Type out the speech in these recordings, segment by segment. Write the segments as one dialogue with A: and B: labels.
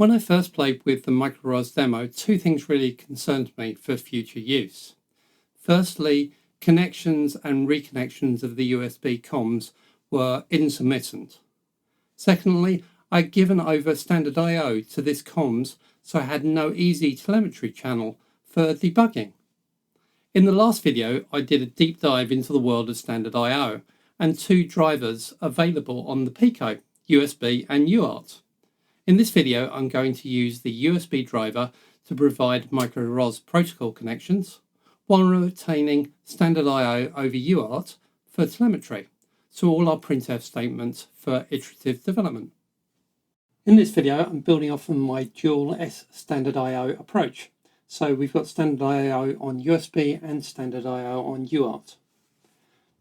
A: When I first played with the MicroROS demo, two things really concerned me for future use. Firstly, connections and reconnections of the USB comms were intermittent. Secondly, I'd given over STDIO to this comms, so I had no easy telemetry channel for debugging. In the last video, I did a deep dive into the world of STDIO and two drivers available on the Pico, USB and UART. In this video, I'm going to use the USB driver to provide MicroROS protocol connections while retaining STDIO over UART for telemetry, so all our printf statements for iterative development. In this video, I'm building off of my dual STDIO approach. So we've got STDIO on USB and STDIO on UART.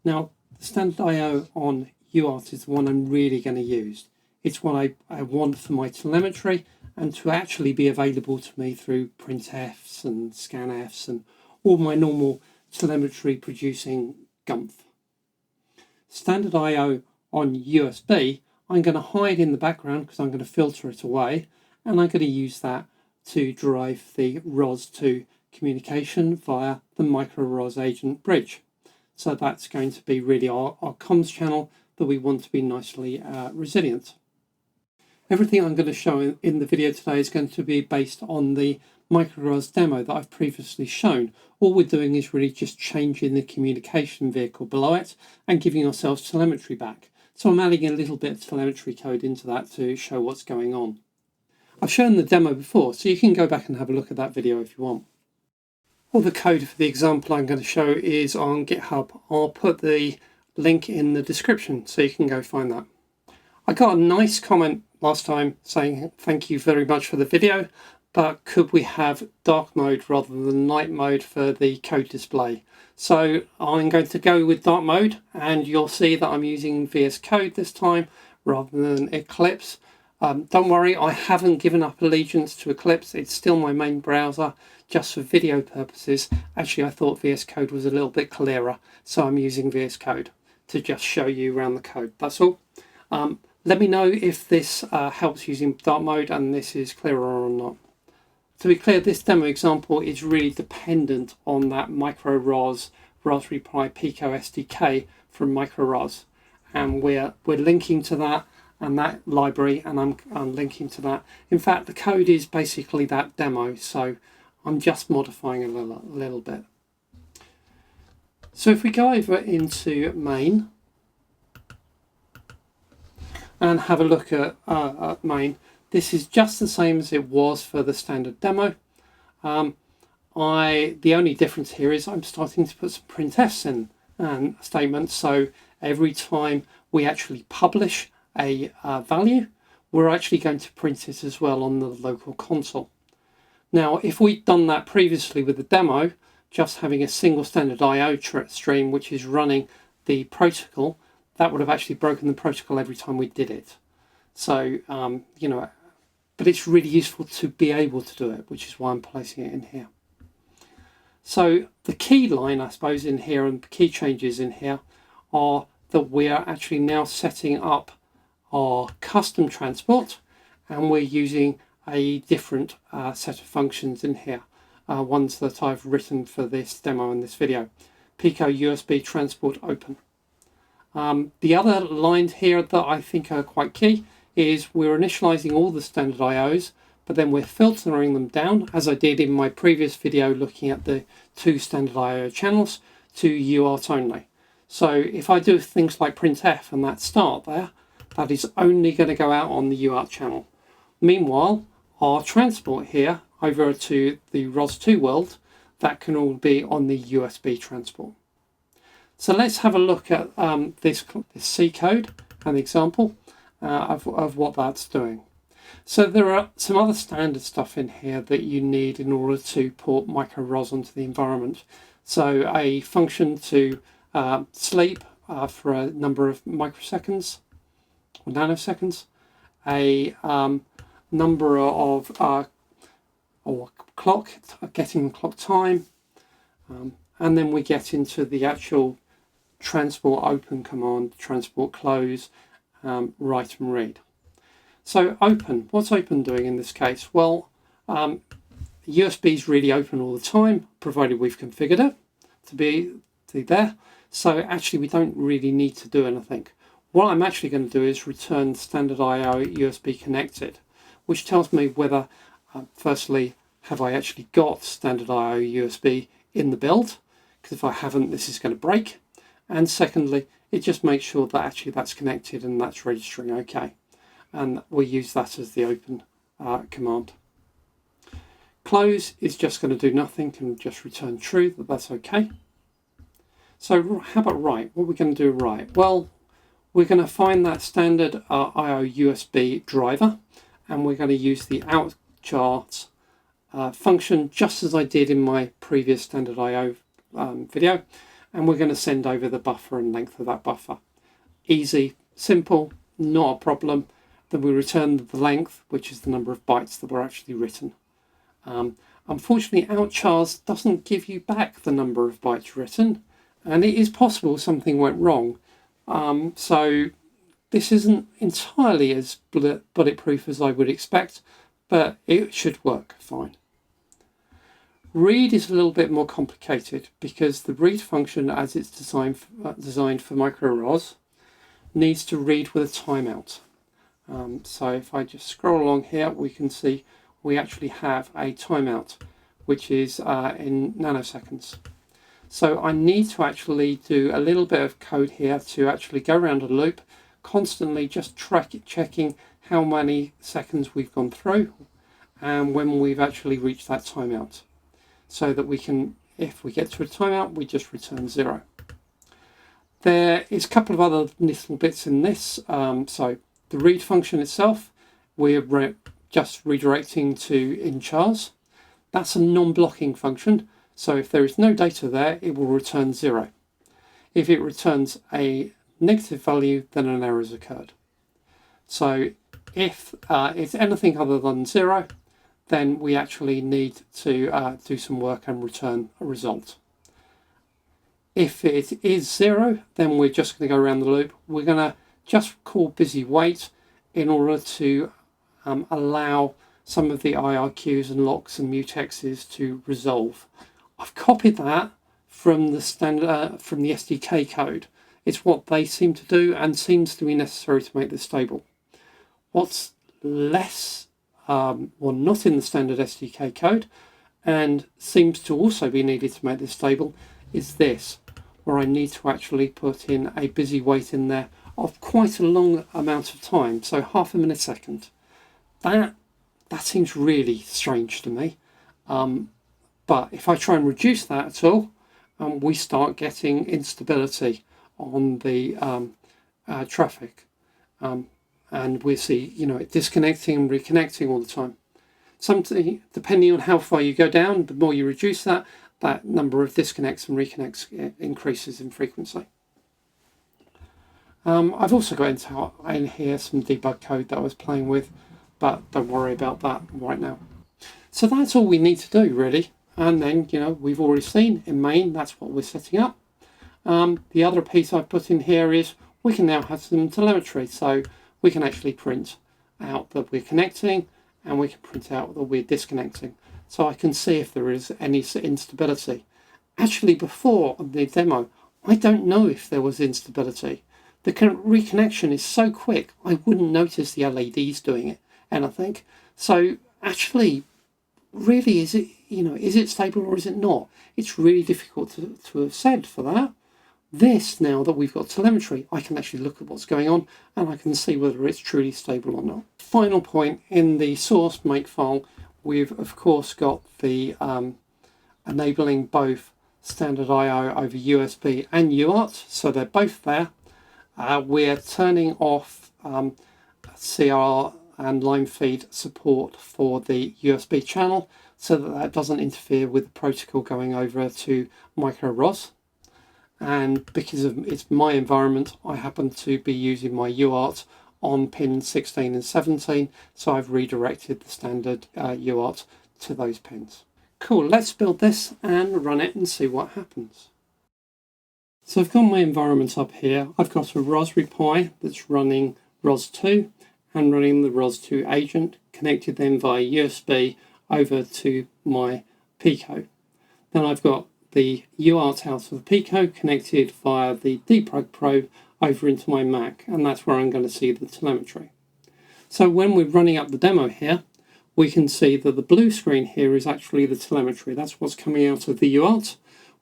A: Now, the STDIO on UART is the one I'm really going to use. It's what I want for my telemetry and to actually be available to me through printfs and scanfs and all my normal telemetry producing gumph. STDIO on USB, I'm going to hide in the background because I'm going to filter it away, and I'm going to use that to drive the ROS2 communication via the MicroROS Agent bridge. So that's going to be really our comms channel that we want to be nicely resilient. Everything I'm going to show in the video today is going to be based on the MicroROS demo that I've previously shown. All we're doing is really just changing the communication vehicle below it and giving ourselves telemetry back. So I'm adding a little bit of telemetry code into that to show what's going on. I've shown the demo before, so you can go back and have a look at that video if you want. All the code for the example I'm going to show is on GitHub. I'll put the link in the description so you can go find that. I got a nice comment last time saying thank you very much for the video, but could we have dark mode rather than night mode for the code display? So I'm going to go with dark mode, and you'll see that I'm using VS Code this time rather than Eclipse. Don't worry, I haven't given up allegiance to Eclipse. It's still my main browser just for video purposes. Actually, I thought VS Code was a little bit clearer, so I'm using VS Code to just show you around the code. That's all. Let me know if this helps using dark mode and this is clearer or not. To be clear, this demo example is really dependent on that MicroROS Raspberry Pi Pico SDK from MicroROS, and we're linking to that and that library, and I'm linking to that. In fact, the code is basically that demo, so I'm just modifying a little bit. So if we go over into main and have a look at main, this is just the same as it was for the standard demo. The only difference here is I'm starting to put some printfs in and statements, so every time we actually publish a value, we're actually going to print it as well on the local console. Now, if we'd done that previously with the demo, just having a single STDIO stream which is running the protocol, that would have actually broken the protocol every time we did it. So, but it's really useful to be able to do it, which is why I'm placing it in here. So the key line, I suppose, in here and the key changes in here are that we are actually now setting up our custom transport, and we're using a different set of functions in here, ones that I've written for this demo in this video. Pico USB transport open. The other lines here that I think are quite key is we're initializing all the STDIOs, but then we're filtering them down, as I did in my previous video looking at the two STDIO channels, to UART only. So if I do things like printf and that start there, that is only going to go out on the UART channel. Meanwhile, our transport here over to the ROS2 world, that can all be on the USB transport. So let's have a look at this C code and the example of what that's doing. So there are some other standard stuff in here that you need in order to port MicroROS onto the environment. So a function to sleep for a number of microseconds or nanoseconds, a number of or clock, getting clock time, and then we get into the actual transport open command, transport close, write and read. So open, what's open doing in this case? Well, USB is really open all the time, provided we've configured it to be there. So actually we don't really need to do anything. What I'm actually going to do is return standard IO USB connected, which tells me whether, firstly, have I actually got standard IO USB in the build? Because if I haven't, this is going to break. And secondly, it just makes sure that actually that's connected and that's registering okay. And we use that as the open command. Close is just going to do nothing and just return true, that that's okay. So how about write? What are we going to do write? Well, we're going to find that standard IO USB driver, and we're going to use the outchart function just as I did in my previous standard IO video, and we're going to send over the buffer and length of that buffer. Easy, simple, not a problem. Then we return the length, which is the number of bytes that were actually written. Unfortunately, outchars doesn't give you back the number of bytes written, and it is possible something went wrong. So this isn't entirely as bulletproof as I would expect, but it should work fine. Read is a little bit more complicated because the read function, as it's designed for MicroROS, needs to read with a timeout. So if I just scroll along here, we can see we actually have a timeout, which is in nanoseconds. So I need to actually do a little bit of code here to actually go around a loop, constantly just checking how many seconds we've gone through and when we've actually reached that timeout. So that we can, if we get to a timeout, we just return 0. There is a couple of other little bits in this. So the read function itself, we're just redirecting to inchars. That's a non-blocking function. So if there is no data there, it will return 0. If it returns a negative value, then an error has occurred. So if it's anything other than 0, then we actually need to do some work and return a result. If it is 0, then we're just going to go around the loop. We're going to just call busy wait in order to allow some of the IRQs and locks and mutexes to resolve. I've copied that from the standard from the SDK code. It's what they seem to do and seems to be necessary to make this stable. What's less well, not in the standard SDK code and seems to also be needed to make this stable is this, where I need to actually put in a busy wait in there of quite a long amount of time, so half a millisecond. That seems really strange to me. But if I try and reduce that at all, we start getting instability on the traffic. And we see, it disconnecting and reconnecting all the time. Something, depending on how far you go down, the more you reduce that number of disconnects and reconnects increases in frequency. I've also got in here some debug code that I was playing with, but don't worry about that right now. So that's all we need to do, really. And then, we've already seen in main, that's what we're setting up. The other piece I've put in here is we can now have some telemetry. So we can actually print out that we're connecting and we can print out that we're disconnecting. So I can see if there is any instability. Actually, before on the demo, I don't know if there was instability. The reconnection is so quick, I wouldn't notice the LEDs doing it, anything. So actually, really, is it stable or is it not? It's really difficult to have said for that. This, now that we've got telemetry, I can actually look at what's going on and I can see whether it's truly stable or not. Final point, in the source makefile, we've of course got the enabling both standard I/O over USB and UART, so they're both there. We're turning off CR and line feed support for the USB channel so that doesn't interfere with the protocol going over to MicroROS. And because it's my environment, I happen to be using my UART on pin 16 and 17, so I've redirected the standard UART to those pins. Cool, let's build this and run it and see what happens. So I've got my environment up here. I've got a Raspberry Pi that's running ROS 2 and running the ROS2 agent, connected then via USB over to my Pico. Then I've got the UART out of the Pico connected via the debug probe over into my Mac, and that's where I'm going to see the telemetry. So when we're running up the demo here, we can see that the blue screen here is actually the telemetry. That's what's coming out of the UART,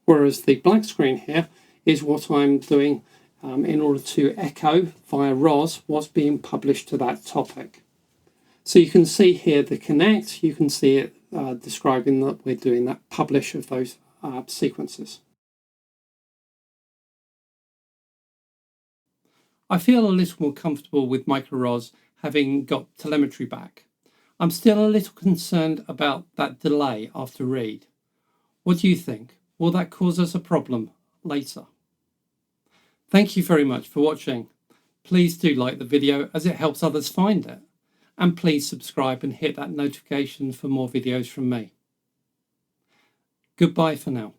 A: whereas the black screen here is what I'm doing in order to echo via ROS what's being published to that topic. So you can see here the connect, you can see it describing that we're doing that publish of those sequences. I feel a little more comfortable with MicroROS having got telemetry back. I'm still a little concerned about that delay after read. What do you think? Will that cause us a problem later? Thank you very much for watching. Please do like the video as it helps others find it. And please subscribe and hit that notification for more videos from me. Goodbye for now.